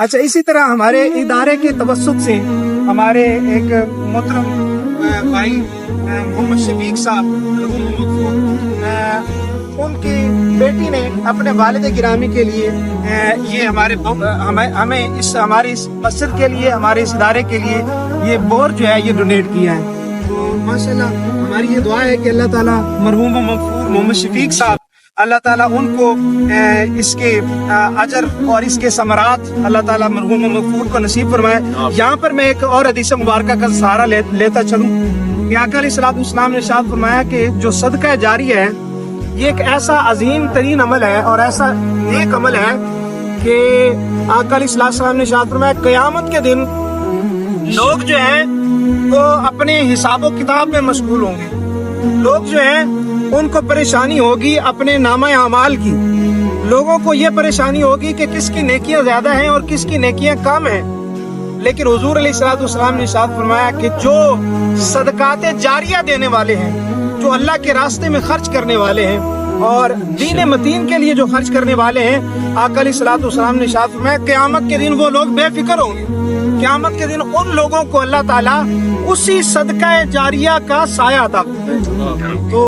اچھا اسی طرح ہمارے ادارے کے توسط سے ہمارے ایک محترم بھائی محمد شفیق صاحب ان کی بیٹی نے اپنے والد گرامی کے لیے یہ ہمیں ہماری اس مسجد کے لیے، ہمارے اس ادارے کے لیے یہ بور جو ہے یہ ڈونیٹ کیا ہے۔ تو ماشاءاللہ ہماری یہ دعا ہے کہ اللہ تعالیٰ مرحوم و مغفور محمد شفیق صاحب اللہ تعالیٰ ان کو اس کے اجر اور اس کے ثمرات اللہ تعالیٰ مرحوم و مغفور کو نصیب فرمائے۔ یہاں پر میں ایک اور حدیث مبارکہ کا سہارا لیتا چلوں کہ آقا علیہ السلام نے ارشاد فرمایا کہ جو صدقہ جاری ہے یہ ایک ایسا عظیم ترین عمل ہے اور ایسا نیک عمل ہے کہ آقا علیہ السلام نے ارشاد فرمایا قیامت کے دن لوگ جو ہیں وہ اپنے حساب و کتاب میں مشغول ہوں گے، لوگ جو ہیں ان کو پریشانی ہوگی اپنے نامہ اعمال کی، لوگوں کو یہ پریشانی ہوگی کہ کس کی نیکیاں زیادہ ہیں اور کس کی نیکیاں کم ہیں، لیکن حضور علیہ السلام نے ارشاد فرمایا کہ جو صدقات جاریہ دینے والے ہیں، جو اللہ کے راستے میں خرچ کرنے والے ہیں اور دین متین کے لیے جو خرچ کرنے والے ہیں، آقا علیہ السلام نے ارشاد فرمایا قیامت کے دن وہ لوگ بے فکر ہوں گے۔ قیامت کے دن ان لوگوں کو اللہ تعالیٰ اسی صدقہ جاریہ کا سایہ عطا فرمائے۔ تو